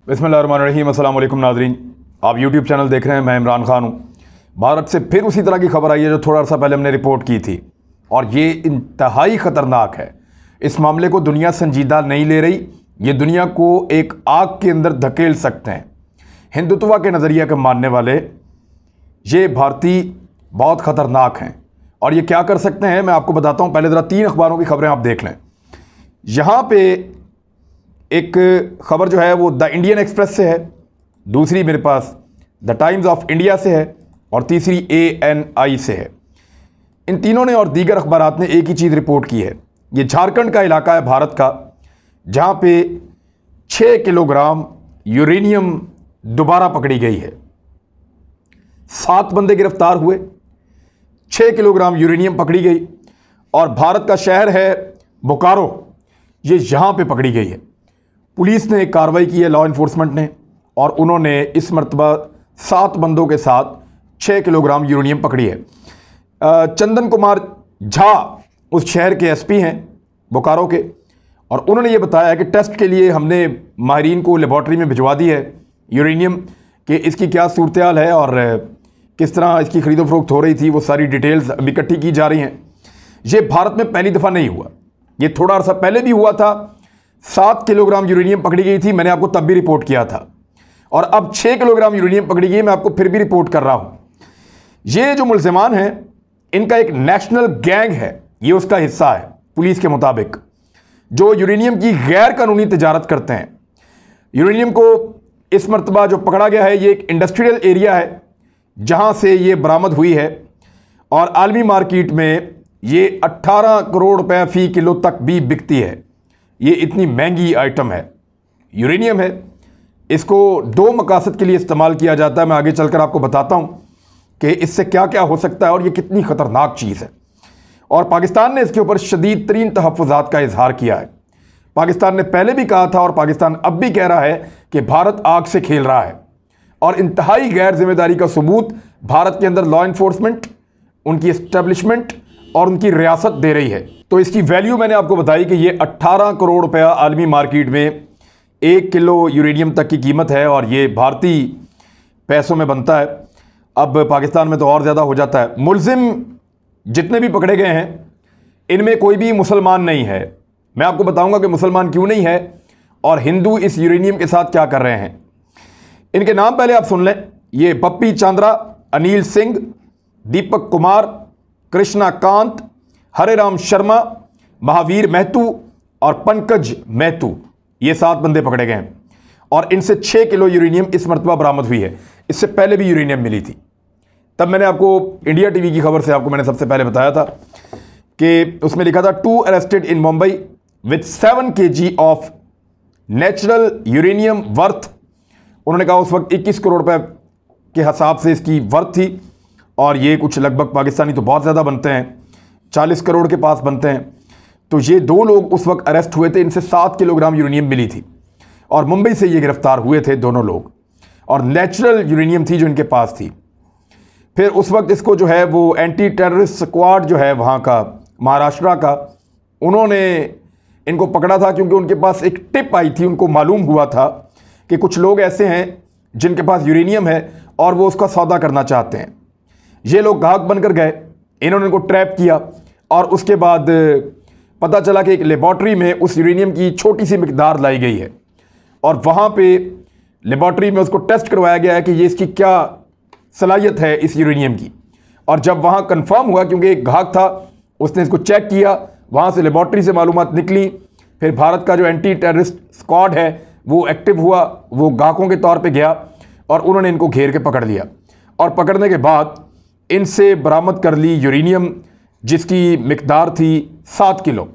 बिस्मिल्लाहिर्रहमानिर्रहीम। अस्सलाम वालेकुम नाज़रीन, आप यूट्यूब चैनल देख रहे हैं। मैं इमरान खान हूँ। भारत से फिर उसी तरह की खबर आई है जो थोड़ा सा पहले हमने रिपोर्ट की थी, और ये इंतहाई ख़तरनाक है। इस मामले को दुनिया संजीदा नहीं ले रही। ये दुनिया को एक आग के अंदर धकेल सकते हैं। हिंदुत्व के नज़रिया के मानने वाले ये भारतीय बहुत ख़तरनाक हैं, और ये क्या कर सकते हैं मैं आपको बताता हूँ। पहले ज़रा 3 अखबारों की खबरें आप देख लें। यहाँ पे एक ख़बर जो है वो द इंडियन एक्सप्रेस से है, दूसरी मेरे पास द टाइम्स ऑफ इंडिया से है, और तीसरी ANI से है। इन तीनों ने और दीगर अखबारात ने एक ही चीज़ रिपोर्ट की है। ये झारखंड का इलाका है भारत का, जहाँ पे 6 किलोग्राम यूरेनियम दोबारा पकड़ी गई है। 7 बंदे गिरफ्तार हुए, 6 किलोग्राम यूरेनियम पकड़ी गई, और भारत का शहर है बोकारो, ये यहाँ पे पकड़ी गई है। पुलिस ने एक कार्रवाई की है, लॉ इन्फोर्समेंट ने, और उन्होंने इस मरतबा 7 बंदों के साथ 6 किलोग्राम यूरेनियम पकड़ी है। चंदन कुमार झा उस शहर के SP हैं बोकारो के, और उन्होंने ये बताया कि टेस्ट के लिए हमने माहिरीन को लेबॉर्ट्री में भिजवा दी है यूरेनियम, कि इसकी क्या सूरत हाल है और किस तरह इसकी खरीदो फरोख्त हो रही थी। वो सारी डिटेल्स अभी इकट्ठी की जा रही हैं। ये भारत में पहली दफ़ा नहीं हुआ, ये थोड़ा अर्सा पहले भी हुआ था। 7 किलोग्राम यूरेनियम पकड़ी गई थी, मैंने आपको तब भी रिपोर्ट किया था, और अब 6 किलोग्राम यूरेनियम पकड़ी गई, मैं आपको फिर भी रिपोर्ट कर रहा हूं। ये जो मुल्ज़िमान हैं, इनका एक नेशनल गैंग है, ये उसका हिस्सा है पुलिस के मुताबिक, जो यूरेनियम की गैर कानूनी तिजारत करते हैं। यूरेनियम को इस मरतबा जो पकड़ा गया है, ये एक इंडस्ट्रियल एरिया है जहां से ये बरामद हुई है, और आलमी मार्केट में ये 18 करोड़ रुपए फ़ी किलो तक भी बिकती है। ये इतनी महंगी आइटम है, यूरेनियम है। इसको 2 मकासद के लिए इस्तेमाल किया जाता है। मैं आगे चलकर आपको बताता हूं कि इससे क्या क्या हो सकता है और ये कितनी ख़तरनाक चीज़ है। और पाकिस्तान ने इसके ऊपर शदीद तरीन तहफ़्फ़ुज़ात का इजहार किया है। पाकिस्तान ने पहले भी कहा था, और पाकिस्तान अब भी कह रहा है कि भारत आग से खेल रहा है, और इंतहाई गैर जिम्मेदारी का सबूत भारत के अंदर लॉ इन्फोर्समेंट, उनकी इस्टेब्लिशमेंट और उनकी रियासत दे रही है। तो इसकी वैल्यू मैंने आपको बताई कि ये 18 करोड़ रुपया आलमी मार्केट में 1 किलो यूरेनियम तक की कीमत है, और ये भारतीय पैसों में बनता है। अब पाकिस्तान में तो और ज़्यादा हो जाता है। मुलजिम जितने भी पकड़े गए हैं, इनमें कोई भी मुसलमान नहीं है। मैं आपको बताऊंगा कि मुसलमान क्यों नहीं है और हिंदू इस यूरेनियम के साथ क्या कर रहे हैं। इनके नाम पहले आप सुन लें। ये पप्पी चांद्रा, अनिल सिंह, दीपक कुमार, कृष्णा कांत, हरे राम शर्मा, महावीर महतू और पंकज महतू, ये 7 बंदे पकड़े गए हैं, और इनसे 6 किलो यूरेनियम इस मरतबा बरामद हुई है। इससे पहले भी यूरेनियम मिली थी। तब मैंने आपको इंडिया TV की खबर से आपको मैंने सबसे पहले बताया था कि उसमें लिखा था 2 arrested in Mumbai with 7 kg of natural uranium worth. उन्होंने कहा उस वक्त 21 करोड़ रुपए के हिसाब से इसकी वर्थ थी, और ये कुछ लगभग पाकिस्तानी तो बहुत ज़्यादा बनते हैं, 40 करोड़ के पास बनते हैं। तो ये 2 लोग उस वक्त अरेस्ट हुए थे, इनसे 7 किलोग्राम यूरेनियम मिली थी, और मुंबई से ये गिरफ्तार हुए थे दोनों लोग, और नेचुरल यूरेनियम थी जो इनके पास थी। फिर उस वक्त इसको जो है वो एंटी टेररिस्ट स्क्वाड जो है वहाँ का, महाराष्ट्र का, उन्होंने इनको पकड़ा था, क्योंकि उनके पास एक टिप आई थी। उनको मालूम हुआ था कि कुछ लोग ऐसे हैं जिनके पास यूरेनियम है और वो उसका सौदा करना चाहते हैं। ये लोग ग्राहक बनकर गए, इन्होंने इनको ट्रैप किया, और उसके बाद पता चला कि एक लेबॉर्ट्री में उस यूरेनियम की छोटी सी मिकदार लाई गई है, और वहाँ पे लेबॉर्ट्री में उसको टेस्ट करवाया गया है कि ये इसकी क्या सलाहियत है इस यूरेनियम की। और जब वहाँ कंफर्म हुआ, क्योंकि एक ग्राहक था, उसने इसको चेक किया, वहाँ से लेबॉर्ट्री से मालूमात निकली। फिर भारत का जो एंटी टेररिस्ट स्क्वाड है वो एक्टिव हुआ, वो ग्राहकों के तौर पे गया, और उन्होंने इनको घेर के पकड़ लिया, और पकड़ने के बाद इनसे बरामद कर ली यूरेनियम, जिसकी मिकदार थी 7 किलो।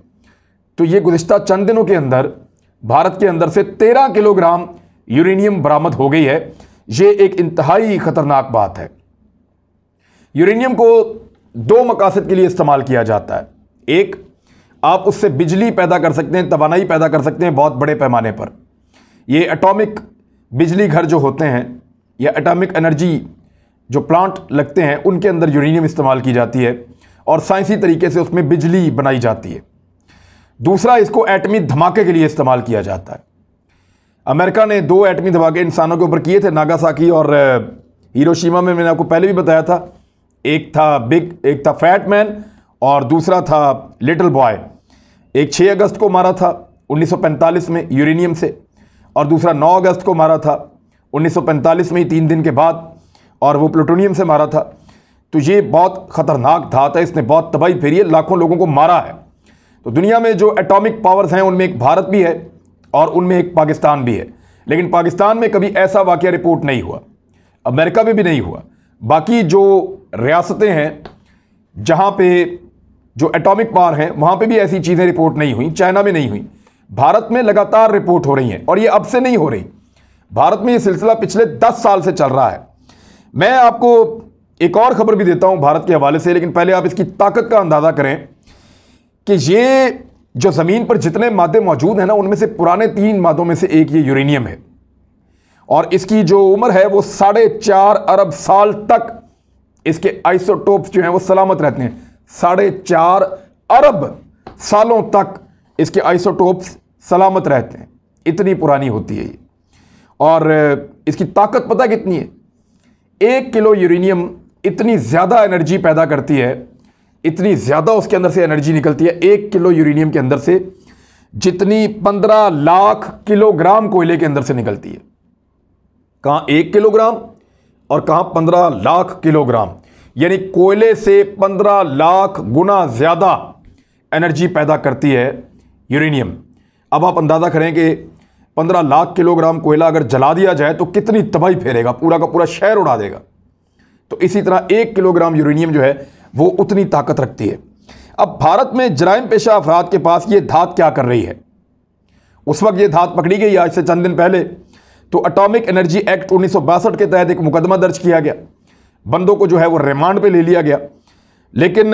तो ये गुज़िश्ता चंद दिनों के अंदर भारत के अंदर से 13 किलोग्राम यूरेनियम बरामद हो गई है। ये एक इंतहाई ख़तरनाक बात है। यूरेनियम को 2 मकासद के लिए इस्तेमाल किया जाता है। एक, आप उससे बिजली पैदा कर सकते हैं, तवानाई पैदा कर सकते हैं बहुत बड़े पैमाने पर। ये एटॉमिक बिजली घर जो होते हैं, या एटॉमिक एनर्जी जो प्लांट लगते हैं, उनके अंदर यूरेनियम इस्तेमाल की जाती है, और साइंसी तरीके से उसमें बिजली बनाई जाती है। दूसरा, इसको एटमी धमाके के लिए इस्तेमाल किया जाता है। अमेरिका ने 2 एटमी धमाके इंसानों के ऊपर किए थे, नागासाकी और हिरोशिमा में। मैंने आपको पहले भी बताया था, एक था बिग, एक था फैट मैन और दूसरा था लिटिल बॉय। एक 6 अगस्त को मारा था 1945 में यूरेनियम से, और दूसरा 9 अगस्त को मारा था 1945 में ही 3 दिन के बाद, और वो प्लूटोनियम से मारा था। तो ये बहुत ख़तरनाक धात है, इसने बहुत तबाही फेरी है, लाखों लोगों को मारा है। तो दुनिया में जो एटॉमिक पावर्स हैं उनमें एक भारत भी है और उनमें एक पाकिस्तान भी है, लेकिन पाकिस्तान में कभी ऐसा वाक़या रिपोर्ट नहीं हुआ, अमेरिका में भी नहीं हुआ। बाकी जो रियासतें हैं जहाँ पे जो एटॉमिक पावर हैं वहाँ पे भी ऐसी चीज़ें रिपोर्ट नहीं हुई, चाइना में नहीं हुई। भारत में लगातार रिपोर्ट हो रही हैं, और ये अब से नहीं हो रही। भारत में ये सिलसिला पिछले 10 साल से चल रहा है। मैं आपको एक और ख़बर भी देता हूँ भारत के हवाले से, लेकिन पहले आप इसकी ताकत का अंदाज़ा करें कि ये जो ज़मीन पर जितने मादे मौजूद हैं ना, उनमें से पुराने 3 मादों में से एक ये यूरेनियम है, और इसकी जो उम्र है वो 4.5 अरब साल तक इसके आइसोटोप्स जो हैं वो सलामत रहते हैं। 4.5 अरब सालों तक इसके आइसोटोप्स सलामत रहते हैं, इतनी पुरानी होती है ये। और इसकी ताकत पता कितनी है? 1 किलो यूरेनियम इतनी ज़्यादा एनर्जी पैदा करती है, इतनी ज़्यादा उसके अंदर से एनर्जी निकलती है 1 किलो यूरेनियम के अंदर से, जितनी 15 लाख किलोग्राम कोयले के अंदर से निकलती है। कहाँ 1 किलोग्राम और कहाँ 15 लाख किलोग्राम, यानी कोयले से 15 लाख गुना ज़्यादा एनर्जी पैदा करती है यूरेनियम। अब आप अंदाज़ा करें कि 15 लाख किलोग्राम कोयला अगर जला दिया जाए तो कितनी तबाही फेरेगा, पूरा का पूरा शहर उड़ा देगा। तो इसी तरह 1 किलोग्राम यूरेनियम जो है वो उतनी ताकत रखती है। अब भारत में जराइम पेशा अफराद के पास ये धात क्या कर रही है? उस वक्त ये धात पकड़ी गई आज से चंद दिन पहले, तो एटॉमिक एनर्जी एक्ट 1962 के तहत एक मुकदमा दर्ज किया गया, बंदों को जो है वो रिमांड पे ले लिया गया। लेकिन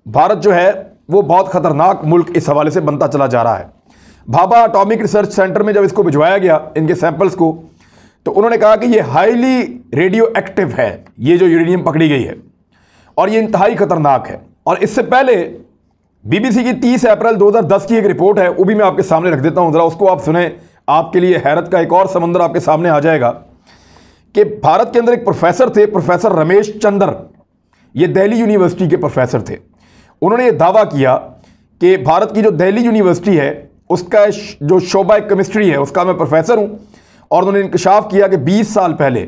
भारत जो है वो बहुत ख़तरनाक मुल्क इस हवाले से बनता चला जा रहा है। भाभा एटॉमिक रिसर्च सेंटर में जब इसको भिजवाया गया, इनके सैंपल्स को, तो उन्होंने कहा कि ये हाईली रेडियो एक्टिव है, ये जो यूरेनियम पकड़ी गई है, और ये इंतहाई ख़तरनाक है। और इससे पहले बीबीसी की 30 अप्रैल 2010 की एक रिपोर्ट है, वो भी मैं आपके सामने रख देता हूँ, ज़रा उसको आप सुने, आपके लिए हैरत का एक और समंदर आपके सामने आ जाएगा। कि भारत के अंदर एक प्रोफेसर थे, प्रोफेसर रमेश चंद्र, ये दिल्ली यूनिवर्सिटी के प्रोफेसर थे। उन्होंने ये दावा किया कि भारत की जो दिल्ली यूनिवर्सिटी है उसका जो शोबा केमिस्ट्री है उसका मैं प्रोफेसर हूँ, और उन्होंने इंकशाफ किया कि 20 साल पहले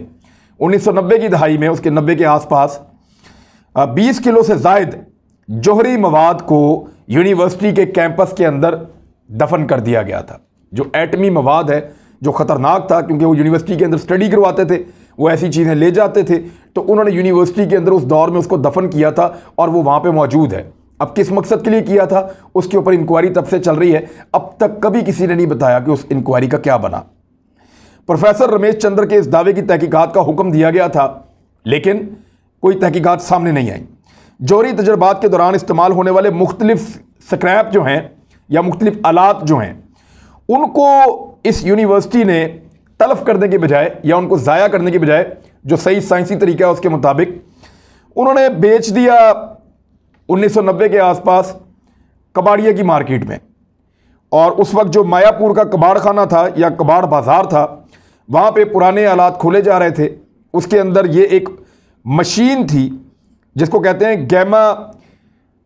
1990 की दहाई में, उसके 90 के आसपास 20 किलो से ज़ायद जौहरी मवाद को यूनिवर्सिटी के कैंपस के अंदर दफन कर दिया गया था। जो एटमी मवाद है जो ख़तरनाक था, क्योंकि वो यूनिवर्सिटी के अंदर स्टडी करवाते थे, वो ऐसी चीज़ें ले जाते थे, तो उन्होंने यूनिवर्सिटी के अंदर उस दौर में उसको दफन किया था और वो वहाँ पे मौजूद है। अब किस मकसद के लिए किया था उसके ऊपर इंक्वायरी तब से चल रही है, अब तक कभी किसी ने नहीं बताया कि उस इंक्वायरी का क्या बना। प्रोफेसर रमेश चंद्र के इस दावे की तहकीकात का हुक्म दिया गया था, लेकिन कोई तहकीकात सामने नहीं आई। जौहरी तजर्बात के दौरान इस्तेमाल होने वाले मुख्तलिफ स्क्रैप जो हैं या मुख्तलिफ आलात जो हैं, उनको इस यूनिवर्सिटी ने तलफ करने के बजाय या उनको ज़ाया करने के बजाय, जो सही साइंसी तरीका है उसके मुताबिक, उन्होंने बेच दिया 1990 के आसपास कबाड़िया की मार्केट में। और उस वक्त जो मायापुर का कबाड़ खाना था या कबाड़ बाज़ार था, वहाँ पे पुराने आलात खोले जा रहे थे। उसके अंदर ये एक मशीन थी जिसको कहते हैं गैमा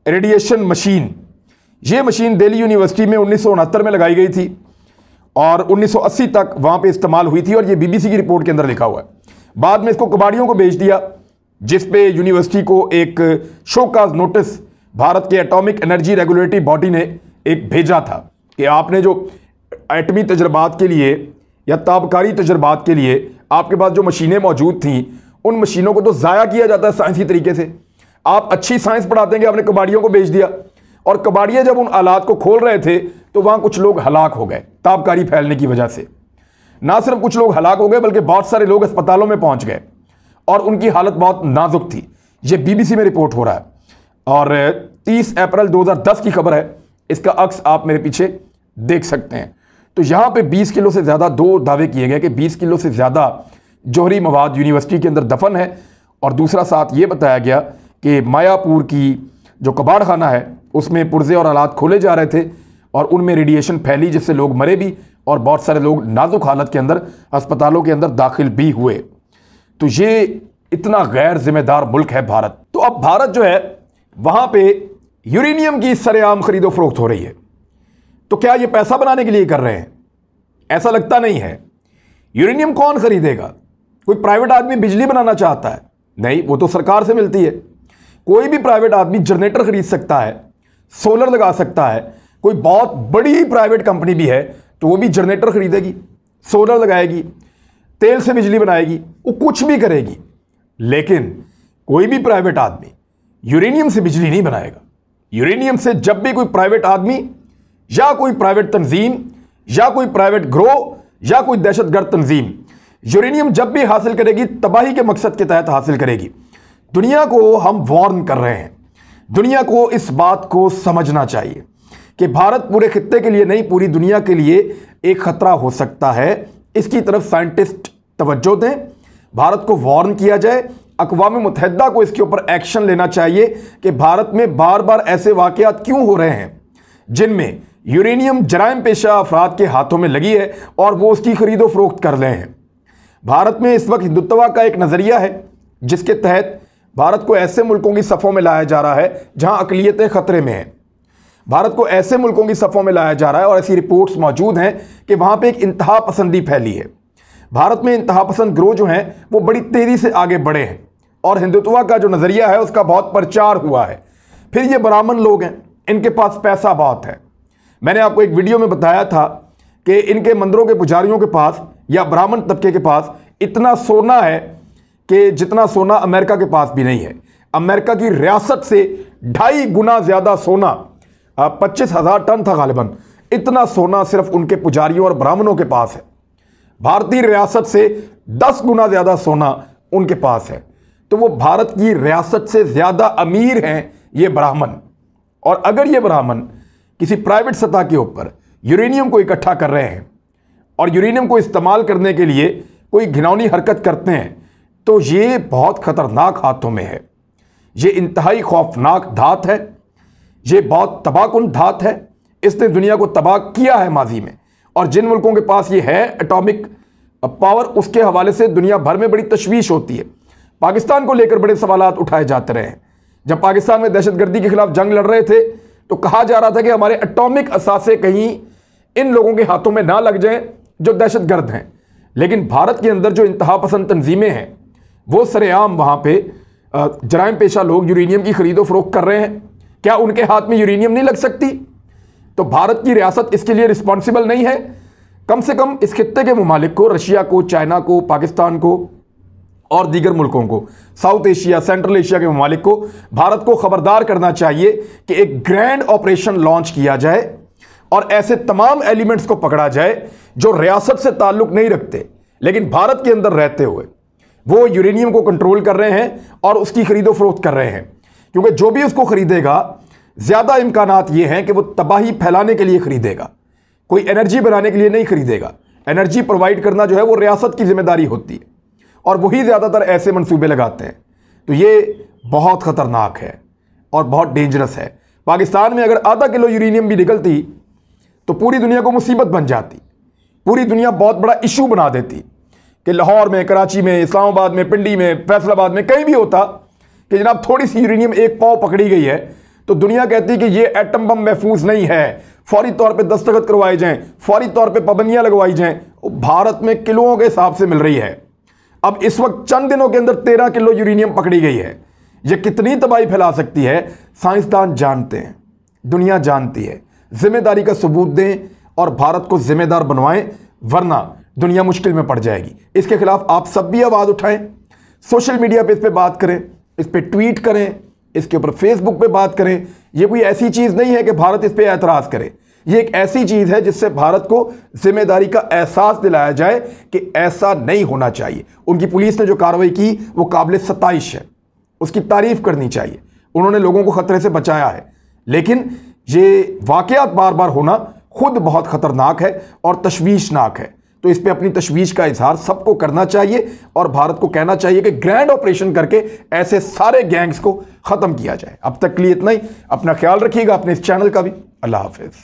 रेडिएशन मशीन। ये मशीन दिल्ली यूनिवर्सिटी में 1969 में लगाई गई थी और 1980 तक वहाँ पे इस्तेमाल हुई थी, और ये बीबीसी की रिपोर्ट के अंदर लिखा हुआ है। बाद में इसको कबाड़ियों को बेच दिया, जिस पे यूनिवर्सिटी को एक शोकाज नोटिस भारत के एटॉमिक एनर्जी रेगुलेटरी बॉडी ने एक भेजा था कि आपने जो एटमी तजर्बात के लिए या ताबकारी तजर्बात के लिए आपके पास जो मशीनें मौजूद थीं, उन मशीनों को तो ज़ाया किया जाता है साइंसी तरीके से। आप अच्छी साइंस पढ़ाते हैं कि आपने कबाड़ियों को बेच दिया, और कबाड़िया जब उन आलात को खोल रहे थे तो वहाँ कुछ लोग हलाक हो गए ताबकारी फैलने की वजह से। ना सिर्फ कुछ लोग हलाक हो गए बल्कि बहुत सारे लोग अस्पतालों में पहुँच गए और उनकी हालत बहुत नाजुक थी। ये बीबीसी में रिपोर्ट हो रहा है और 30 अप्रैल 2010 की खबर है। इसका अक्स आप मेरे पीछे देख सकते हैं। तो यहाँ पे 20 किलो से ज़्यादा, दो दावे किए गए कि 20 किलो से ज़्यादा जौहरी मवाद यूनिवर्सिटी के अंदर दफन है, और दूसरा साथ ये बताया गया कि मायापुर की जो कबाड़ खाना है उसमें पुर्जे और आलात खोले जा रहे थे और उनमें रेडिएशन फैली जिससे लोग मरे भी और बहुत सारे लोग नाजुक हालत के अंदर अस्पतालों के अंदर दाखिल भी हुए। तो ये इतना गैर जिम्मेदार मुल्क है भारत। तो अब भारत जो है वहां पे यूरेनियम की सरेआम खरीदो फरोख्त हो रही है। तो क्या ये पैसा बनाने के लिए कर रहे हैं? ऐसा लगता नहीं है। यूरेनियम कौन खरीदेगा? कोई प्राइवेट आदमी बिजली बनाना चाहता है? नहीं, वो तो सरकार से मिलती है। कोई भी प्राइवेट आदमी जनरेटर खरीद सकता है, सोलर लगा सकता है। कोई बहुत बड़ी प्राइवेट कंपनी भी है तो वो भी जनरेटर खरीदेगी, सोलर लगाएगी, तेल से बिजली बनाएगी, वो कुछ भी करेगी। लेकिन कोई भी प्राइवेट आदमी यूरेनियम से बिजली नहीं बनाएगा। यूरेनियम से जब भी कोई प्राइवेट आदमी या कोई प्राइवेट तंजीम या कोई प्राइवेट ग्रोह या कोई दहशतगर्द तंजीम यूरेनियम जब भी हासिल करेगी, तबाही के मकसद के तहत हासिल करेगी। दुनिया को हम वार्न कर रहे हैं। दुनिया को इस बात को समझना चाहिए कि भारत पूरे खित्ते के लिए नहीं, पूरी दुनिया के लिए एक खतरा हो सकता है। इसकी तरफ साइंटिस्ट तवज्जो दें, भारत को वार्न किया जाए, अक़वाम मुत्तहिदा को इसके ऊपर एक्शन लेना चाहिए कि भारत में बार बार ऐसे वाक़यात क्यों हो रहे हैं जिनमें यूरेनियम जराइम पेशा अफराद के हाथों में लगी है और वो उसकी खरीदो फरोख्त कर रहे हैं। भारत में इस वक्त हिंदुत्व का एक नज़रिया है जिसके तहत भारत को ऐसे मुल्कों की सफ़ों में लाया जा रहा है जहां अक़लियतें ख़तरे में हैं। भारत को ऐसे मुल्कों की सफ़ों में लाया जा रहा है और ऐसी रिपोर्ट्स मौजूद हैं कि वहां पे एक इंतहा पसंदी फैली है। भारत में इंतहा पसंद ग्रोह जो हैं वो बड़ी तेज़ी से आगे बढ़े हैं और हिंदुत्व का जो नज़रिया है उसका बहुत प्रचार हुआ है। फिर ये ब्राह्मण लोग हैं, इनके पास पैसा बहुत है। मैंने आपको एक वीडियो में बताया था कि इनके मंदिरों के पुजारियों के पास या ब्राह्मण तबके के पास इतना सोना है कि जितना सोना अमेरिका के पास भी नहीं है। अमेरिका की रियासत से 2.5 गुना ज़्यादा सोना, 25,000 टन था गालिबन, इतना सोना सिर्फ उनके पुजारियों और ब्राह्मणों के पास है। भारतीय रियासत से 10 गुना ज़्यादा सोना उनके पास है। तो वो भारत की रियासत से ज़्यादा अमीर हैं ये ब्राह्मण। और अगर ये ब्राह्मण किसी प्राइवेट सतह के ऊपर यूरेनियम को इकट्ठा कर रहे हैं और यूरेनियम को इस्तेमाल करने के लिए कोई घिनौनी हरकत करते हैं तो ये बहुत ख़तरनाक हाथों में है। ये इंतहाई खौफनाक धात है, ये बहुत तबाहकुन धात है। इसने दुनिया को तबाह किया है माजी में, और जिन मुल्कों के पास ये है एटॉमिक पावर, उसके हवाले से दुनिया भर में बड़ी तशवीश होती है। पाकिस्तान को लेकर बड़े सवालात उठाए जाते रहे हैं। जब पाकिस्तान में दहशतगर्दी के खिलाफ जंग लड़ रहे थे तो कहा जा रहा था कि हमारे एटॉमिक असासे कहीं इन लोगों के हाथों में ना लग जाएं जो दहशतगर्द हैं। लेकिन भारत के अंदर जो इंतहा पसंद तंजीमें हैं वो सरेआम वहाँ पे जराइम पेशा लोग यूरेनियम की खरीदो फरोख्त कर रहे हैं। क्या उनके हाथ में यूरेनियम नहीं लग सकती? तो भारत की रियासत इसके लिए रिस्पॉन्सिबल नहीं है? कम से कम इस खित्ते के ममालिक को, रशिया को, चाइना को, पाकिस्तान को और दीगर मुल्कों को, साउथ एशिया, सेंट्रल एशिया के ममालिक को भारत को खबरदार करना चाहिए कि एक ग्रैंड ऑपरेशन लॉन्च किया जाए और ऐसे तमाम एलिमेंट्स को पकड़ा जाए जो रियासत से ताल्लुक नहीं रखते लेकिन भारत के अंदर रहते हुए वो यूरेनियम को कंट्रोल कर रहे हैं और उसकी खरीदो फरोख्त कर रहे हैं। क्योंकि जो भी उसको खरीदेगा ज़्यादा इम्कानात ये हैं कि वो तबाही फैलाने के लिए खरीदेगा, कोई एनर्जी बनाने के लिए नहीं खरीदेगा। एनर्जी प्रोवाइड करना जो है वो रियासत की जिम्मेदारी होती है और वही ज़्यादातर ऐसे मंसूबे लगाते हैं। तो ये बहुत ख़तरनाक है और बहुत डेंजरस है। पाकिस्तान में अगर आधा किलो यूरेनियम भी निकलती तो पूरी दुनिया को मुसीबत बन जाती। पूरी दुनिया बहुत बड़ा इशू बना देती कि लाहौर में, कराची में, इस्लामाबाद में, पिंडी में, फैसलाबाद में कहीं भी होता कि जनाब थोड़ी सी यूरेनियम एक पाव पकड़ी गई है तो दुनिया कहती कि ये एटम बम महफूज नहीं है, फौरी तौर पे दस्तखत करवाए जाएं, फौरी तौर पे पाबंदियां लगवाई जाएं। भारत में किलों के हिसाब से मिल रही है। अब इस वक्त चंद दिनों के अंदर 13 किलो यूरेनियम पकड़ी गई है। ये कितनी तबाही फैला सकती है साइंसदान जानते हैं, दुनिया जानती है। जिम्मेदारी का सबूत दें और भारत को जिम्मेदार बनवाएं, वरना दुनिया मुश्किल में पड़ जाएगी। इसके खिलाफ आप सब भी आवाज़ उठाएं, सोशल मीडिया पे इस पर बात करें, इस पर ट्वीट करें, इसके ऊपर फेसबुक पे बात करें। ये कोई ऐसी चीज़ नहीं है कि भारत इस पर एतराज़ करे। ये एक ऐसी चीज़ है जिससे भारत को जिम्मेदारी का एहसास दिलाया जाए कि ऐसा नहीं होना चाहिए। उनकी पुलिस ने जो कार्रवाई की वो काबिल सताइश है, उसकी तारीफ करनी चाहिए। उन्होंने लोगों को खतरे से बचाया है। लेकिन ये वाक़यात बार बार होना खुद बहुत ख़तरनाक है और तशवीशनाक है। तो इस पे अपनी तशवीश का इजहार सबको करना चाहिए और भारत को कहना चाहिए कि ग्रैंड ऑपरेशन करके ऐसे सारे गैंग्स को ख़त्म किया जाए। अब तक के लिए इतना ही। अपना ख्याल रखिएगा, अपने इस चैनल का भी। अल्लाह हाफिज़।